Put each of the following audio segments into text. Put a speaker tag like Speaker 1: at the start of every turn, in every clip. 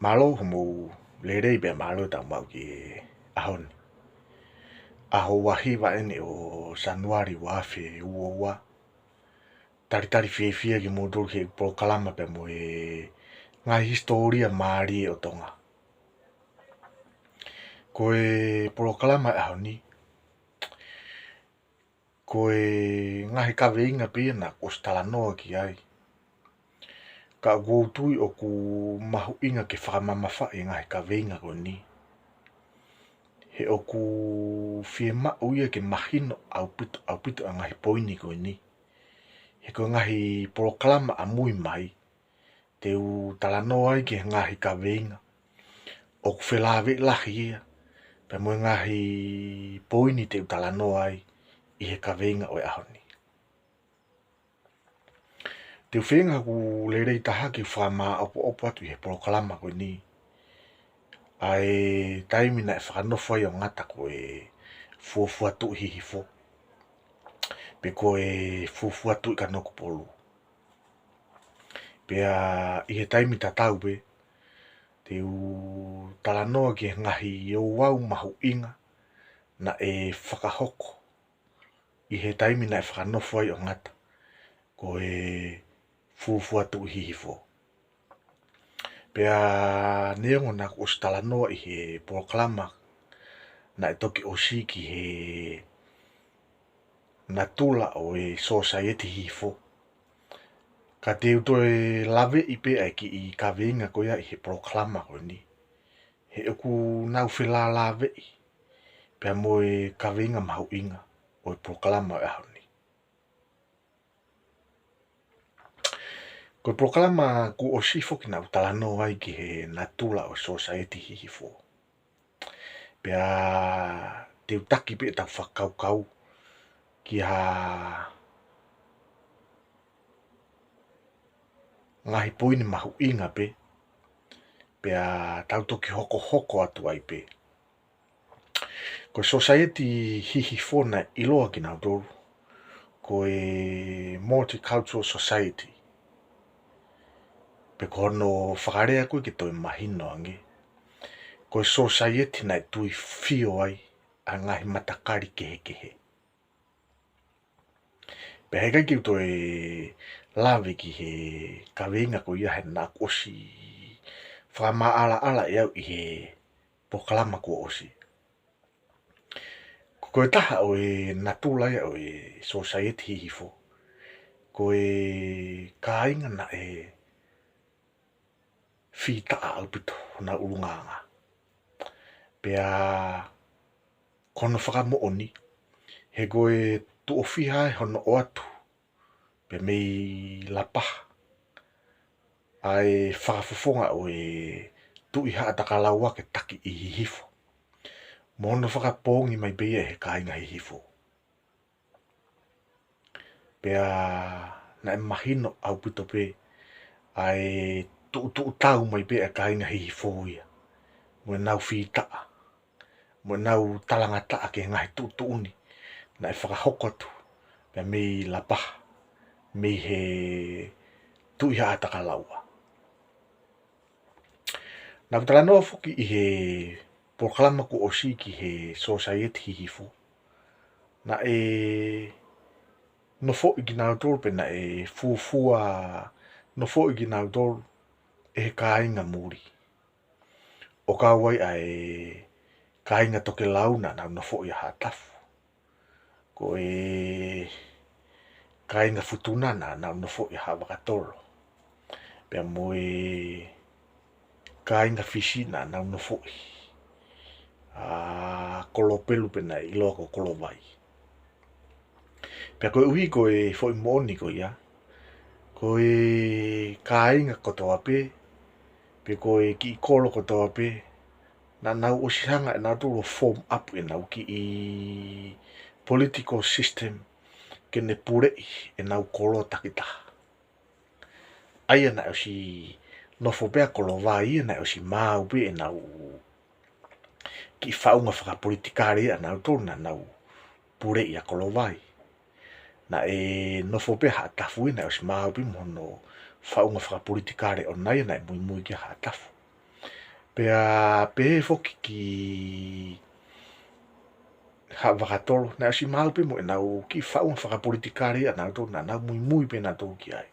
Speaker 1: Malo homo lerei be malo tau mau ki ahon. Aho wahi wa ene o Januari wa fe uowa. Tari fie ki motor ki pro kalama pe mo ngai historia maari o tonga. Koe pro kalama ahoni. Koe ngahi ka veinga pina ko stala noa ki ai. Ka goutui o ku mahu inga ke whakamama wha e ngahi ka veinga ko ni. He o ku fie ma uia ke mahino au pito a ngahi poini ko ni. He ko ngahi proklama a mui mai. Te u talanoa ai ke ngahi ka veinga. O ku whelawe lahi ia. Pe mo ngahi poini te u talanoa ai. I he ka veinga o e ahoni. Te u whenga ku lerei taha ki whama opo atu i he proklama ko ni. Ai taimi na e whakanofo ai o ngata ko e fuafua tu hihifo. Pe ko e fuafua tu i ka noku polu. Pea i he taimi tatau pe. Te u talanoa ki ngahi o wau mahu inga. Na e whakahoko. I he taimi na e whakanofo ai o ngata. Ko e fuafua tu hihifo. Pea neongo na o talanoa i he proklama. Na e toki o si ki he na tula o e society hifo. Ka te uto e lave i pe ai ki i ka veinga ko ia i he proklama ko ni. He oku nau whila lave i. Pea mo e ka veinga mahu inga o e proklama o ahoni. Ko e proklama ku o sifo ki na utalano ai ki he na tula o society hifo. Pea te utaki pe tau whakau ki ha ngahi poini mahu inga pe. Pea tau toki hoko atu ai pe. Ko society hihifo na iloa ki na utoru. Ko e multicultural society. Pe ko no whakarea koe ki toi mahino ange. Ko e society na e tui fio ai a ngahi matakari kehe. Pe heka ki to e lawe ki he kaweinga ko ia he na osi whama ala e au i he proklama ko osi. Ko e taha o e natula ia o e society hifo. Ko e kāinga na e whitaa au pito na urunganga. Pea kono whakamo oni. He ko e tuofihai hono o atu. Pe mei lapaha. Ai whakafofonga o e tui haa takalaua ke taki i hifo. Mono whakapongi mai beia he kāinga hifo. Pea na e mahino au pito pe. Ai tu tau mai beia kāinga hifo ia. Mo nau whitaa. Mo nau talangata ke ngahi tu uni. Na e whakahoko atu. Pea mei lapaha. Mei he tui haa takalaua. Nau talanoa fuki i he proklama ko osi ki he society hifo. Na e nofo i ginau tolu pe na e fuafua nofo i ginau tolu e he kāinga muri. O ka wai ai kāinga toke launa na nofo i haa tafu. Ko e kāinga futunana na nofo i haa wakatolo. Pea mo e kāinga fisina na nofo i. Kolopelu pe na i loa ko kolovai. Pea koe uhi koe foi moni ko ia. Koe kāinga kotoa pe. Pe koe ki i kolo kotoa pe. Na nau osihanga e nau tolo form up e nau ki i political system. Ke ne purei e nau kolo takitaha. Aia na osi nofo pea kolovai ia na osi mau pe e nau ki whaunga whakapolitikare a nau tō na nau pure i a kolovai. Na e nofo pe haa tafu ina os maapi mono whaunga whakapolitikare o nai na e mui ki haa tafu. pe foki ki ha vakatolo na si mau pe mo na o ki fa un fa politikari na to na muy pe na to ki ai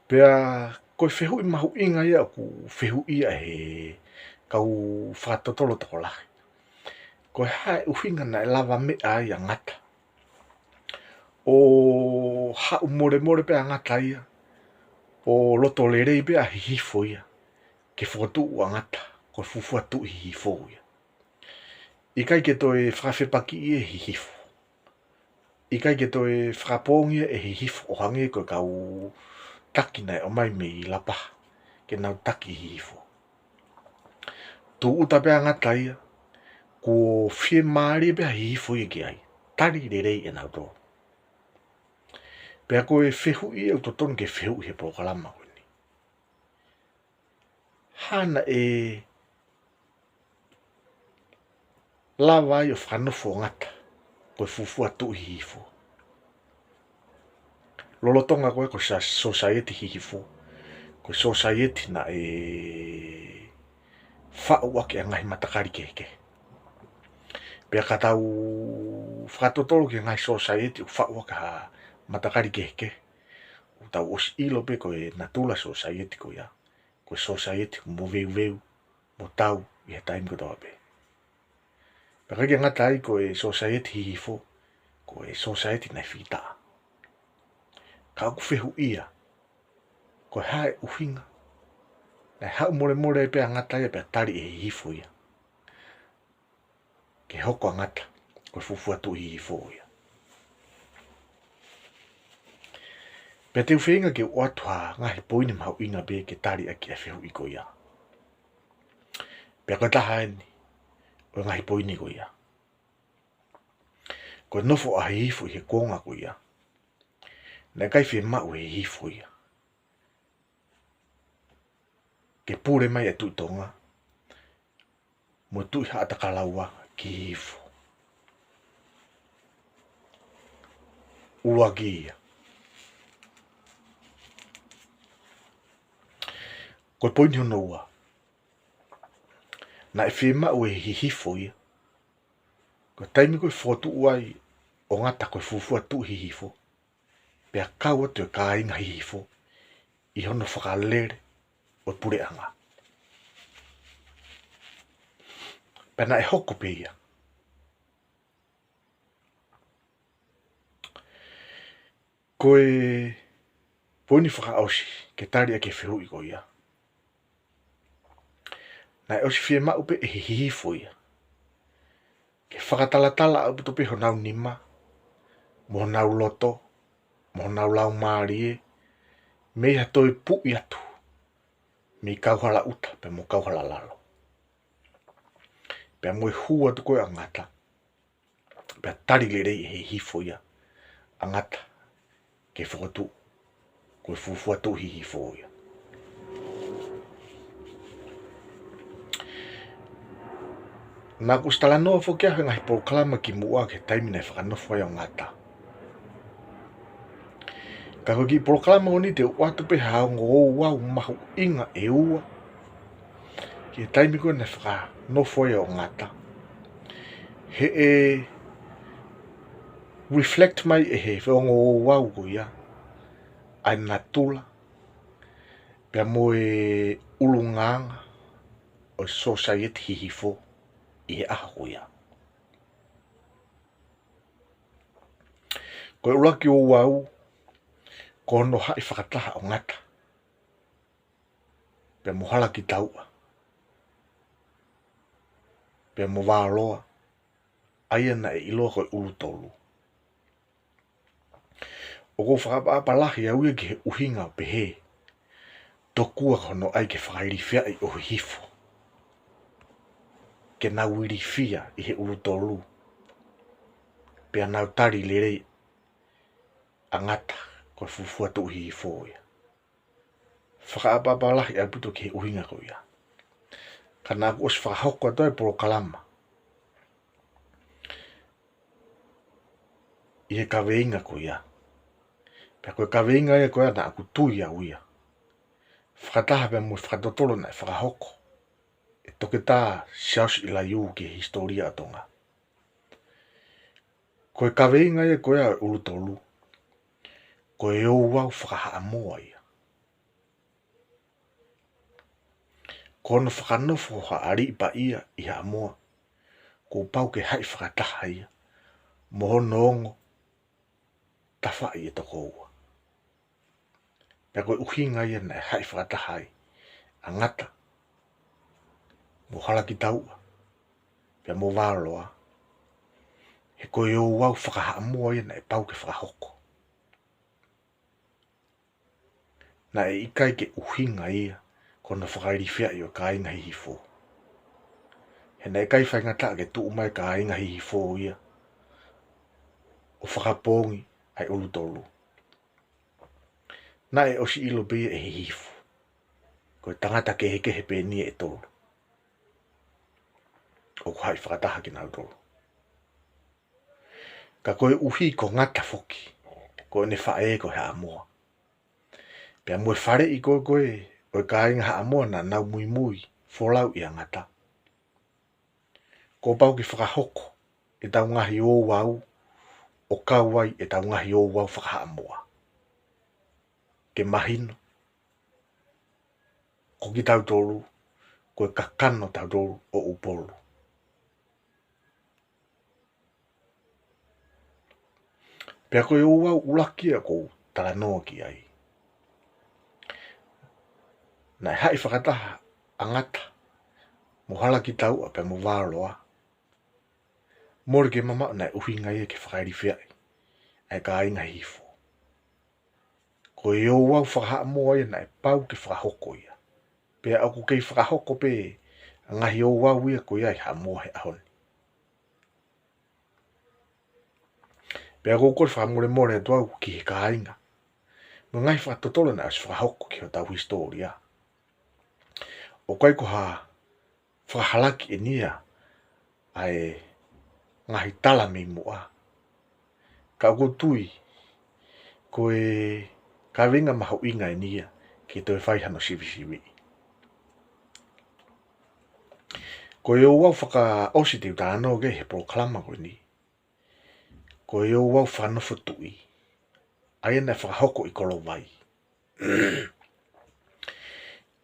Speaker 1: pe ko fehu i mahu inga ia ku fehu ia he kau fa totolo to la ko ha u finga na lava me ai ngata o ha more pe ngata ia o loto lere pe a hifo ia ke fotu u ngata ko fufu atu hifo ia I kai ke toi whawhepaki e hihifo. I kai ke toi whakapongi e hihifo o hange ko kau taki nei o mai me I lapa. Ke nau taki hihifo. Tu utapea ngataia. Ko whie maari pia hihifo I ke ai. Tari re rei e nau tō. Pea ko e whehu I au totonu ke whehu he prokalama honi. Hana e lawa I o whanofo ngata. Ko fufu atu hihifo. Lolotonga koe ko sa society hihifo. Ko society na e whau ake ngai matakari keke. Pea katau whakatotoro ke ngai society u whau ake ha matakari keke. U tau os ilo pe ko e natula society ko ia. Ko society mo veu mo tau I he time ko toa pe. Pea kake ngatai ko e society hihifo. Ko e society na whita. Ka aku whehu ia. Ko hae uhinga. Nei hau more pe ngatai pe tari e hihifo ia. Ke hoko ngata. Ko fufu atu hihifo ia. Pe te uwhenga ke uatua ngahi poine mau inga be ke tari aki e whehu iko ia. Pe ko tahaeni. O ngahi poine ko ia. Ko nofo a hihifo I he konga ko ia. Nei kai whi mau he hihifo ia. Ke pure mai e tuitonga. Mo tui haata kalaua ki hihifo. Uagi ia. Ko poini hono ua. Na e whi mau e hihifo ia. Ko taimi koe whotu uai o ngata koe fufu atu hihifo. Pea kau atu e ka inga hihifo. I hono whakalere o pure anga. Pea na e hoko pe ia. Koe poini whakaosi ke tari a ke whehu I ko ia. Na e osi whie mau pe e hihifo ia. Ke whakatalatala au puto pe ho nau nima. Mo nau loto. Mo nau lau maarie. Mei hatoi pu I atu. Mei kauhala uta pe mo kauhala lalo. Pea moe hua tu koe angata. Pea tari le rei he hifo ia. Angata. Ke whakotu. Koe fufu atu hi hifo ia. Nā kustala noa whokia he ngahi proklama ki mua ke taimine whakanofo ai o ngata. Ka koe ki proklama o ni te watu pe hao ngō wau mahu inga e ua. Ki taimi koe ne whakanofo ai o ngata. He e reflect mai e he whiongo o wau ko ia. Ai natula. Pea moe ulunganga o society hihifo. I he aha ko ia. Koe ulaki o wau. Ko no hai whakataha o ngata. Pea mohala ki taua. Pea mo wāloa. Aia na e iloa koe ulu tolu. O ko whakapapalahi au e ke he uhinga o pehe. Tokua kono ai ke whakairi whia I o hifo. Ke nau iri whia I he ulu tolu. Pea nau tari le rei. Angata koe fufu atu hifo ia. Whakaapapalahi au puto ke he uhinga ko ia. Kana aku os whakahoko atoe prokalama. I he kaweinga ko ia. Pea koe kaweinga ia koe ana aku tui au ia. whakataha pe mo whakatotolo na whakahoko. E toke tā siaus I la iu ki historia atonga. Koe kaweinga ia koe a ulu tolu. Koe au wau whakaha moa ia. Kono whakanofo ha ari pa ia I ha moa. Ko pau ke hai whakataha ia. Mohono ongo. Tawha I e toko ua. Pea koe uhinga ia na hai whakataha I. Angata. Mo halaki taua. Pea mo wāloa. He koe au wau whakaha moa ia na e pau ke whakahoko. Na e ikai ke uhinga ia. Kono whakairi whia I o ka inga hihifo. He na e kai whaingata ke tu umai ka inga hihifo ia. O whakapongi ai ulu tolu. Na e osi ilo bia e hihifo. Koe tangata ke heke he pēnia e tolu. O ko hai whakataha ki nau tolu. Ka koe uhi ko ngata foki. Koe ne whae ko hea moa. Pea mue whare I koe o ka inga haa moa na nau mui mui. Wholau I a ngata. Ko pau ki whakahoko. E tau ngahi o wau. O kauai e tau ngahi o wau whakaha moa. Ke mahino. Ko ki tau tolu. Koe kakano tau tolu o upolu. Pea koe o wau ulakia ko tala noa ki ai. Na e hai whakataha angata. Mo hala ki tau a pea mo wāloa. Mori ke mama na uhinga ia ke whakairi whiai. Ai ka inga hifo. Ko e o wau whakaha moa ia na e pau ke whakahoko ia. Pea aku kei whakahoko pe ngahi o wau ia ko ia I ha moa he ahoni. Pea kukore whakamore more atu au ki he ka inga. No ngai whakatotolo na as whakahoko ki o tau historia. O kai ko ha whakahalaki e nia ai ngahi tala me mua. Ka uko tui koe ka winga maho inga e nia ki toi whaihano sivi. Koe o wau whaka osi te utano ge he proklama koe ni. Koe o wau whanofo tui. Aia na whakahoko I kolo vai.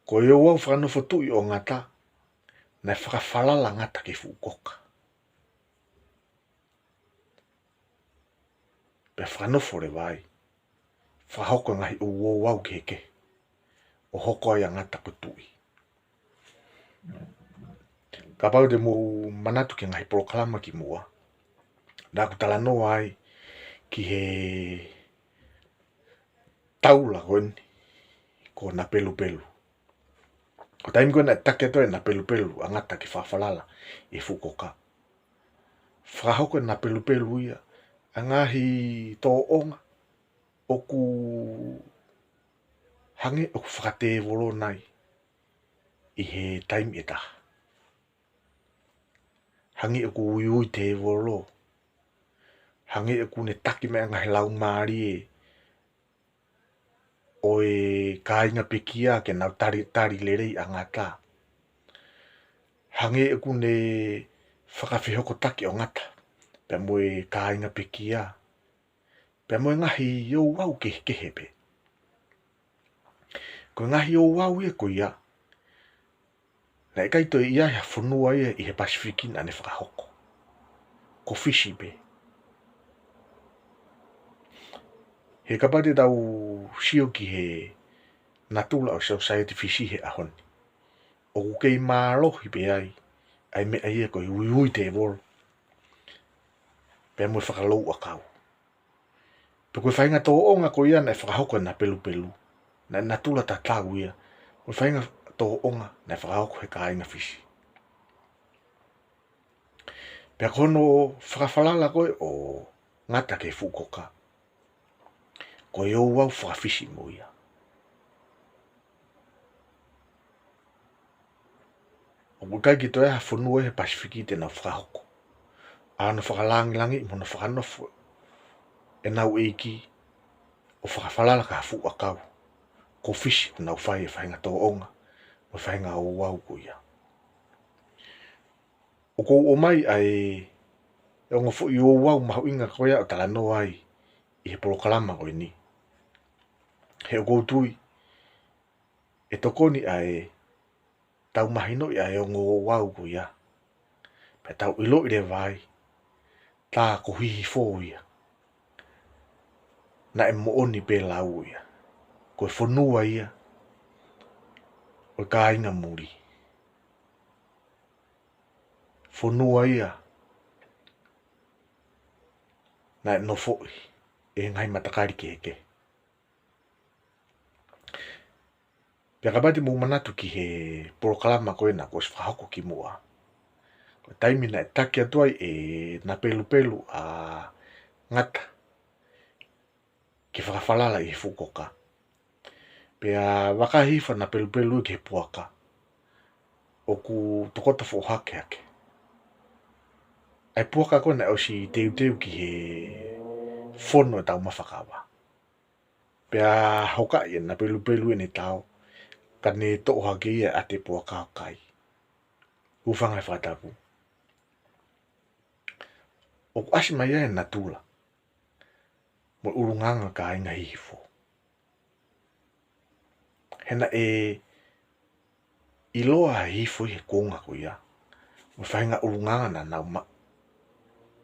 Speaker 1: Koe o wau whanofo tui o ngata na whakawhalala ngata ke fukoka. Pea whanofo re vai. Whahoko ngahi o wau keke. O hoko ai ngata ko tui. Ka pau te mo manatu ki ngahi proklama ki mua. Nā ku tala noa ai ki he taula koeni. Ko na pelu. O taimi koe na take toi na pelu angata ki whawhalala e fukoka. Whahoko na pelu ia. Angahi tō onga. Oku hange oku whakate wolo nai. I he taimi e taha. Hangi oku ui te wolo. Hangi oku ne taki mea ngahi lau maari e. O e ka inga pekia ke nau tari lerei angata. Hangi oku ne whakawhihoko taki o ngata. Pea moe ka inga pekia. Pea moe ngahi o wau ke hepe. Ko ngahi o wau ia ko ia. Na kai toi ia hea whanua ia I he Pasifiki na ne whakahoko. Ko fisi be. He kapate tau sio ki he natula o society fisi he ahoni. O kukei mālohi pe ai. Ai mea ia ko ui te wolo. Pea moe whakalou a kau. Pe koe whainga tō onga ko ia na whakahoko na pelu. Na natula ta tau ia. Koe whainga tō onga na whakahoko he ka inga fisi. Pea kono whakawhalala koe o ngata ke fukoka. Ko e o wau whakawhisi mo ia. O kukai ki toi ha whanua he Pasifiki te na whakahoko. Ano whakalangi mo na whakanofo. E nau eiki o whakawhalala ka hafu a kau. ko fish na fai nga to onga o fai nga o wau ko ia o ko o mai ai e ngo fo yo wau ma inga ko ia tala no ai I he proklama ko ni he o ko tui e tokoni ai tau mahino ia e ngo wau ko ia pe tau ilo I le vai ta ko hihi fo ia na e mo oni pe lau ia ko fonua ia o ka inga muri fonua ia na no fo e ngai matakari ke pia kabati mo manatu ki he proklama ko na ko sfahako ki mua ko taimi na taki atuai e na pelu a ngata ki whakawhalala I fukoka pia wakahifa na pelu ki puaka o ku tokota fo hake ai puaka ko na o si teu ki he fono e tau mawhakawa pia hoka I na pelu e ne tau ka ne toha ki ia a te puaka kai ufanga e whatapu o ku asi mai e na tula mo urunganga ka inga hifo hena e iloa hifo I he konga ko ia mo whainga urunganga na nauma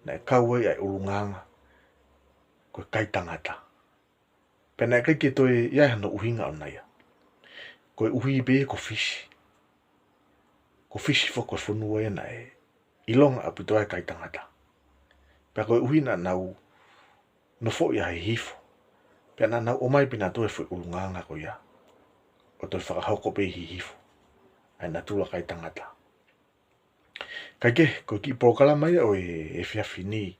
Speaker 1: na e kaua ai urunganga ko kai tangata pena e kai toi ia hana uhinga o naia ko uhi be ko fish fo ko fonua e na e ilonga apu toi kai tangata pe ko uhina nau no fo ia hifo pena nau o mai pina toi fo urunganga ko ia o toi whakahoko pe hifo ai na tula kai tangata Kake ko ki proklama ia o e fiafini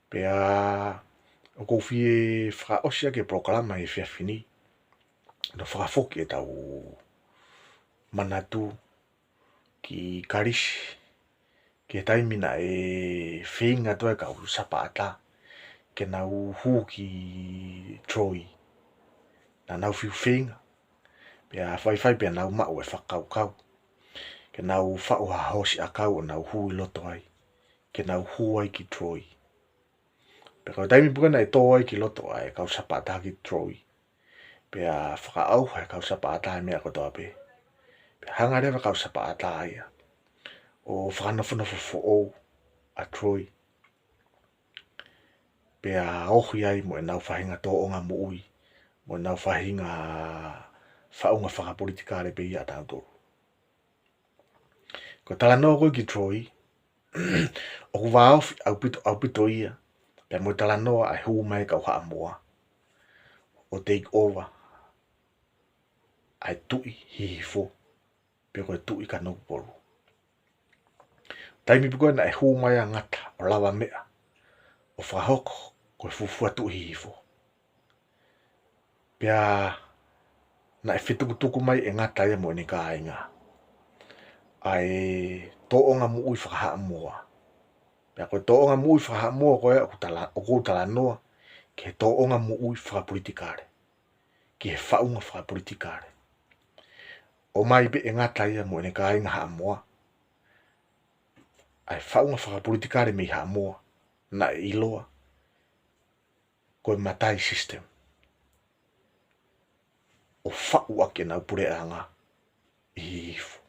Speaker 1: pea o ko fie fra osia ke proklama e fiafini no whakafoki e tau manatu ki karisi ke taimina e whinga toi ka sapa ata ke nau hu ki Troy na nau fiu whinga pea whai pea nau mau e whakau ke nau whau ha hosi a kau o nau hui loto ai ke nau hu ai ki Troy pe kau taimi pukana e tō ai ki loto ai kau sapa ata ki Troy pea whakaau hai kau sapa ata mea kotoa pe pe hanga rewa kau sapa ata ai o whanawhanawha o a Troy pea ohi ai mo e nau whahinga tō o ngā muui mo e nau whahinga whaunga whakapolitikare pe ia tātou ko tala no ko ki Troy o ku wao au pito ia pe mo tala no ai hu mai ka ha moa o take over ai tui hifo pe ko tui ka no polo taimi piko na hu mai ngata o lava mea o whahoko ko fufu atu hifo pea na e whitukutuku mai e ngata ia mo ni ka inga ai to onga mu ui whakaha moa pea ko to onga mu ui whakaha moa ko e o kutala noa ke to onga mu ui whakapolitikare ki he whaunga whakapolitikare o mai be e ngata ia mo ni ka inga ha moa ai whaunga whakapolitikare me ha moa na iloa ko matai system o whau ake na upure anga ifu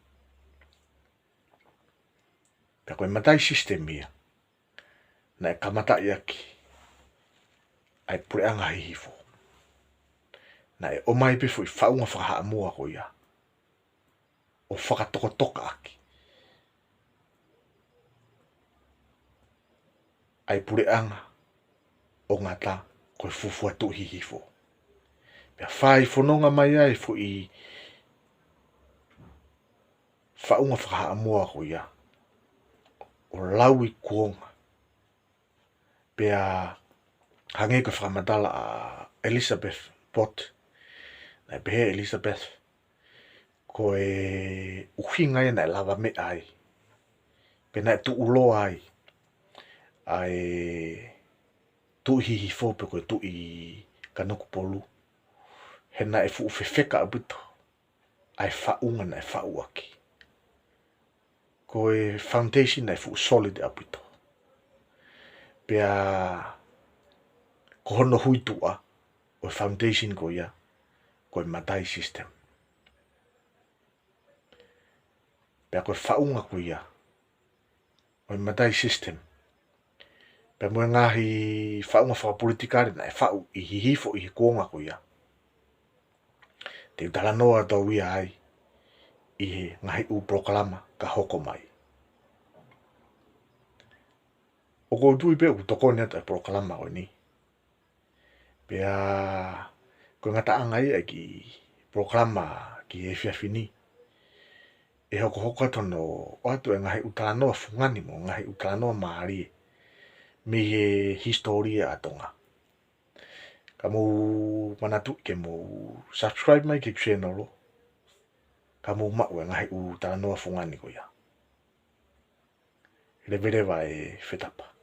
Speaker 1: pea koe matai system ia na e kamata iaki ai pure anga hifo na e o mai pe foi whaunga whakaha moa ko ia o whakatokotoka aki ai pure anga o ngata koe fufu atu hifo pea whai whanonga mai ai fo I whaunga whakaha moa ko ia o laui kuonga pea hange ka whakamatala a Elizabeth Pott na behe Elizabeth ko e uhinga ia na lava me ai pe na tu ulo ai tu hihi fo pe ko tu I kanoku polu Hena e fu fefeka abuto. Ai whaunga na e whauaki. Ko e foundation na e fu solid abuto. Pea ko hono huitua o foundation ko ia. Ko e matai system. Pea ko e whaunga ko ia. O e matai system. Pea mo ngahi whaunga whakapolitikare na e whau i hihifo i hikonga ko ia. Te utala noa tau ia ai. I he ngahi u proklama ka hoko mai. O ko tui pe u toko ni ata e proklama o ni. Pea ko ngata angai e ki proklama ki e whiawhini. E hoko hoka tono o atu e ngahi utala noa fungani mo ngahi utala noa maari. Me he historia atonga. Ka mo manatu ke mo subscribe mai ke channel lo. Ka mo mau e ngahi utala noa fungani ko ia. Levereva e whetapa.